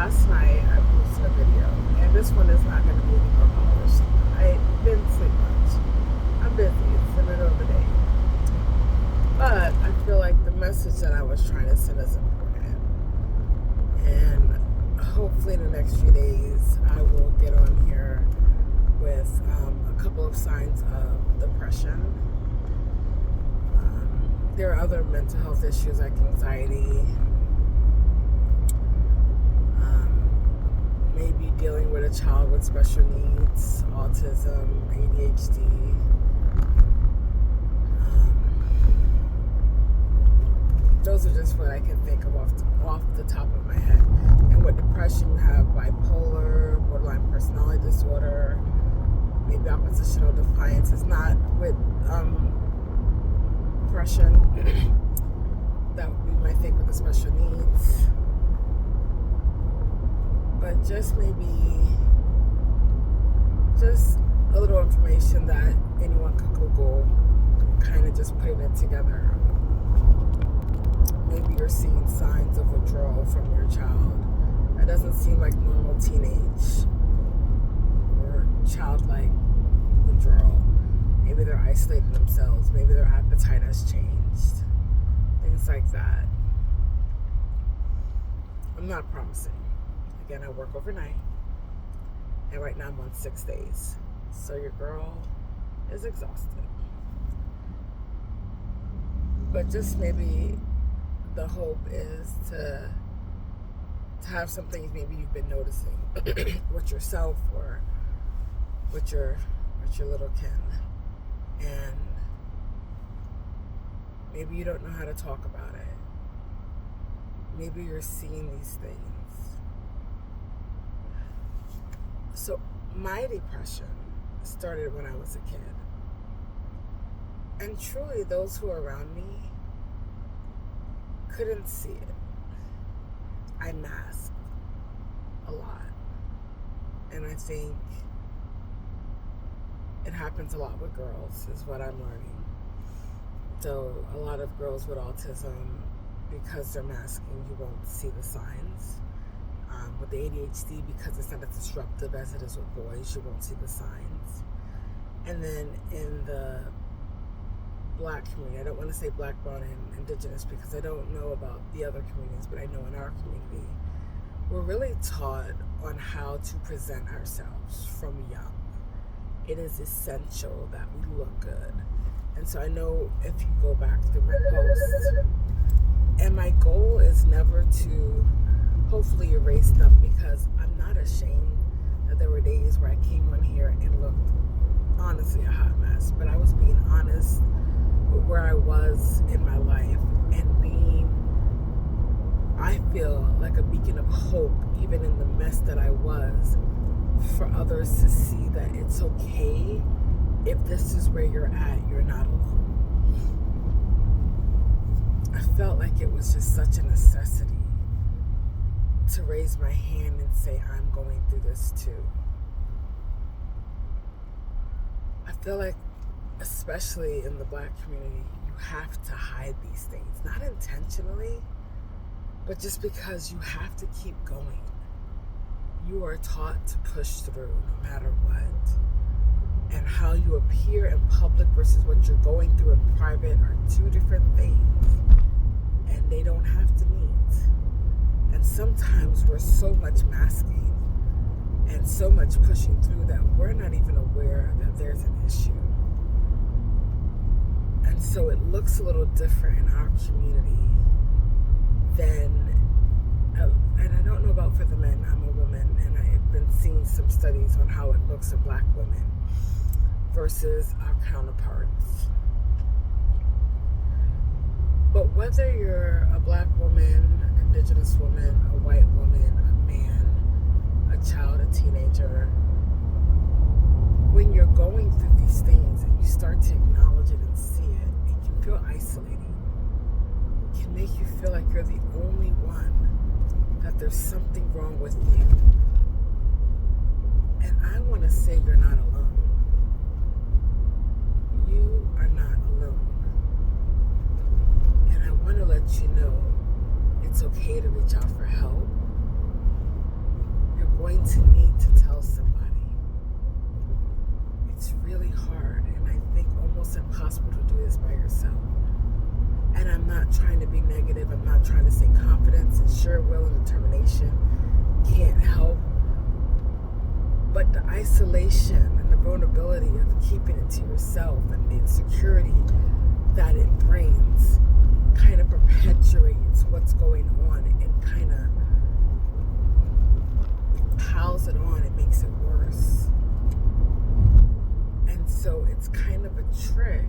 last night I posted a video, and this one is not going to be any more polished. I didn't sleep much. I'm busy. It's the middle of the day. But I feel like the message that I was trying to send is important. And hopefully in the next few days, I will get on here with a couple of signs of depression. There are other mental health issues like anxiety, maybe dealing with a child with special needs, autism, ADHD. Those are just what I can think of off the top of my head. And with depression, you have bipolar, borderline personality disorder, maybe oppositional defiance. It's not with depression. That would be my thing with the special needs. But just a little information that anyone could Google, kind of just putting it together. Maybe you're seeing signs of withdrawal from your child. That doesn't seem like normal teenage or childlike withdrawal. Maybe they're isolating themselves. Maybe their appetite has changed. Things like that. I'm not promising. Again, I work overnight. And right now I'm on 6 days. So your girl is exhausted. But just maybe the hope is to have some things maybe you've been noticing with yourself or with your little kin. And maybe you don't know how to talk about it. Maybe you're seeing these things. So my depression started when I was a kid. And truly, those who are around me couldn't see it. I masked a lot. And I think it happens a lot with girls, is what I'm learning. So a lot of girls with autism, because they're masking, you won't see the signs. With the ADHD, because it's not as disruptive as it is with boys, you won't see the signs. And then in the Black community, I don't want to say Black, brown, and indigenous because I don't know about the other communities, but I know in our community, we're really taught on how to present ourselves from young. It is essential that we look good. And so I know if you go back through my posts, and my goal is never to hopefully erase them, because I'm not ashamed that there were days where I came on here and looked honestly a hot mess, but I was being honest with where I was in my life and being, I feel like a beacon of hope even in the mess that I was, for others to see that it's okay. If this is where you're at, you're not alone. I felt like it was just such a necessity to raise my hand and say, I'm going through this too. I feel like, especially in the Black community, you have to hide these things. Not intentionally, but just because you have to keep going. You are taught to push through no matter what. And how you appear in public versus what you're going through in private are two different things. And they don't have to meet. And sometimes we're so much masking and so much pushing through that we're not even aware that there's an issue. And so it looks a little different in our community than, and I don't know about for the men, I'm a woman, and I've been seeing some studies on how it looks in Black women versus our counterparts. But whether you're a Black woman, indigenous woman, a white woman, a man, a child, a teenager, when you're going through these things and you start to acknowledge it and see it, it can feel isolating. It can make you feel like you're the only one, that there's something wrong with you. And I want to say you're not alone. You are not alone. And I want to let you know it's okay to reach out for help. going to need to tell somebody. It's really hard, and I think almost impossible to do this by yourself. And I'm not trying to be negative. I'm not trying to say confidence and sure will and determination can't help. But the isolation and the vulnerability of keeping it to yourself and the insecurity that it brings kind of perpetuates what's going on and kind of piles it on. It makes it worse. And so it's kind of a trick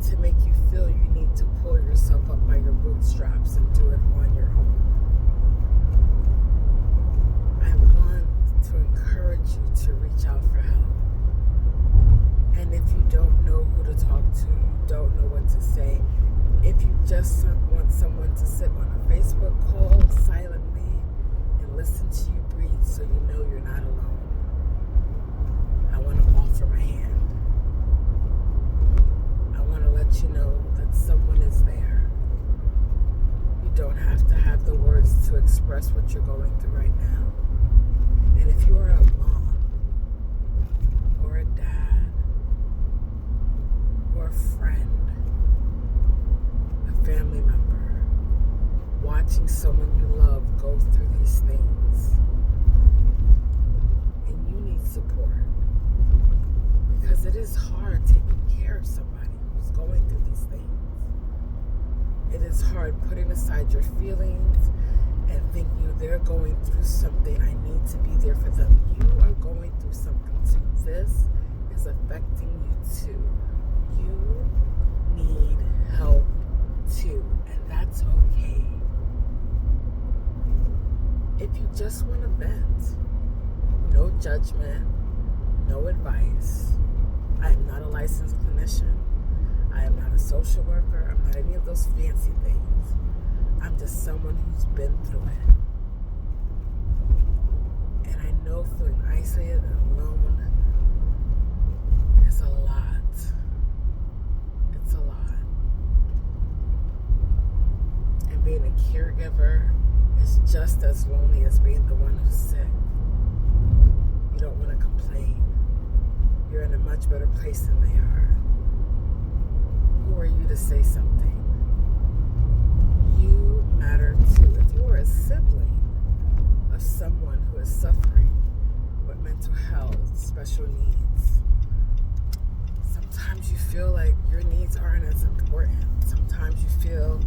to make you feel you need to pull yourself up by your bootstraps and do it on your own. I want to encourage you to reach out for help. And if you don't know who to talk to, you don't know what to say, if you just want someone to sit on a Facebook call silently and listen to you breathe so you know you're not alone, I want to offer my hand. I want to let you know that someone is there. You don't have to have the words to express what you're going through right now. And if you are a mom or a dad or a friend, a family member, watching someone you love go through these things, and you need support, because it is hard taking care of somebody who's going through these things. It is hard putting aside your feelings and thinking they're going through something, I need to be there for them. You are going through something too. This is affecting you too. You need help too, and that's okay. If you just want to vent, no judgment, no advice. I am not a licensed clinician. I am not a social worker. I'm not any of those fancy things. I'm just someone who's been through it. And I know feeling isolated and alone is a lot. It's a lot. And being a caregiver is just as lonely as being the one who's sick. You don't want to complain. You're in a much better place than they are. Who are you to say something? You matter too. If you are a sibling of someone who is suffering with mental health, special needs, sometimes you feel like your needs aren't as important. Sometimes you feel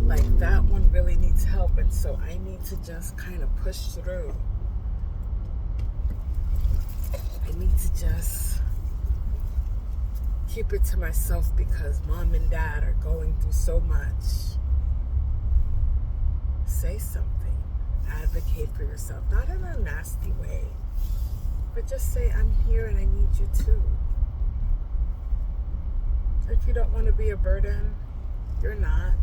like that one really needs help, and so I need to just kind of push through. I need to just keep it to myself because mom and dad are going through so much. Say something. Advocate for yourself. Not in a nasty way, but just say, I'm here and I need you too. If you don't want to be a burden, you're not.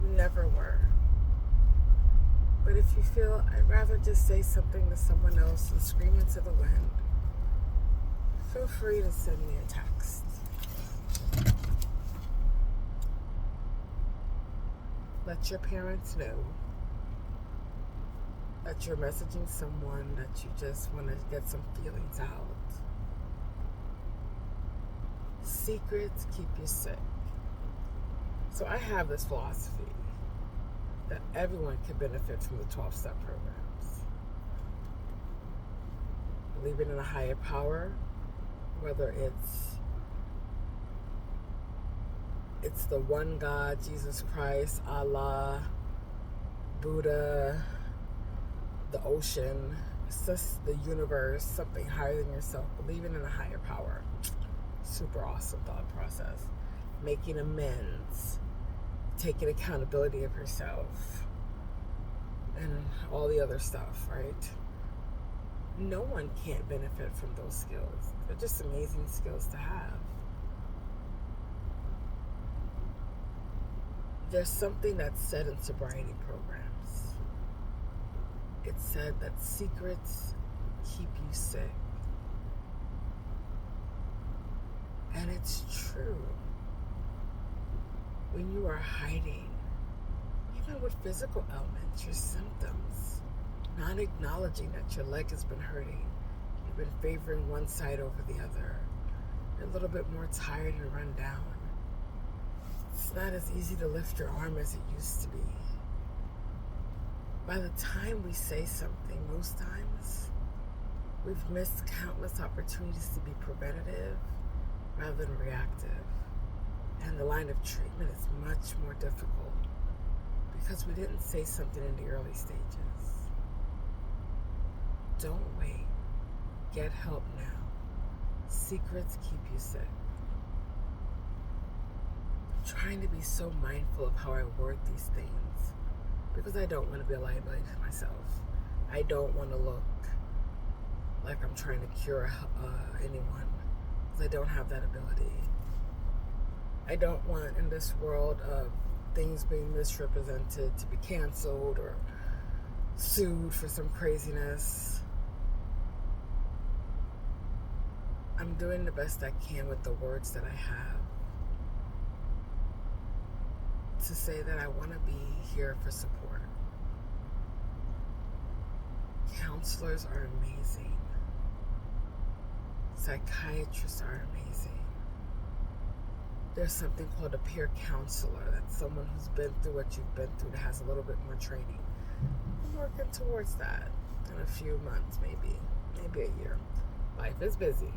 You never were. But if you feel I'd rather just say something to someone else and scream into the wind, feel free to send me a text. Let your parents know that you're messaging someone that you just want to get some feelings out. Secrets keep you sick. So I have this philosophy that everyone can benefit from the 12-step programs. Believing in a higher power, whether it's the one God, Jesus Christ, Allah, Buddha, the ocean, it's just the universe, something higher than yourself. Believing in a higher power. Super awesome thought process. Making amends. Taking accountability of yourself. And all the other stuff, right? No one can't benefit from those skills. They're just amazing skills to have. There's something that's said in sobriety programs. It's said that secrets keep you sick. And it's true. When you are hiding, even with physical ailments, your symptoms, not acknowledging that your leg has been hurting. You've been favoring one side over the other. You're a little bit more tired and run down. It's not as easy to lift your arm as it used to be. By the time we say something, most times, we've missed countless opportunities to be preventative rather than reactive. And the line of treatment is much more difficult because we didn't say something in the early stages. Don't wait. Get help now. Secrets keep you sick. I'm trying to be so mindful of how I word these things because I don't want to be a liability to myself. I don't want to look like I'm trying to cure anyone because I don't have that ability. I don't want in this world of things being misrepresented to be canceled or sued for some craziness. I'm doing the best I can with the words that I have to say that I want to be here for support. Counselors are amazing. Psychiatrists are amazing. There's something called a peer counselor. That's someone who's been through what you've been through that has a little bit more training. I'm working towards that in a few months, maybe a year. Life is busy.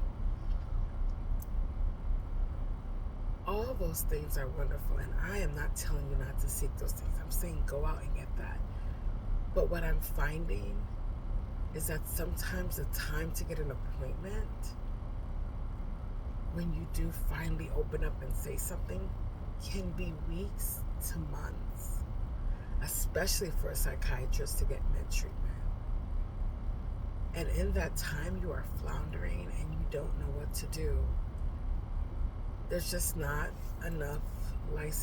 All those things are wonderful, and I am not telling you not to seek those things. I'm saying go out and get that. But what I'm finding is that sometimes the time to get an appointment, when you do finally open up and say something, can be weeks to months, especially for a psychiatrist to get med-treatment. And in that time, you are floundering and you don't know what to do. There's just not enough licensed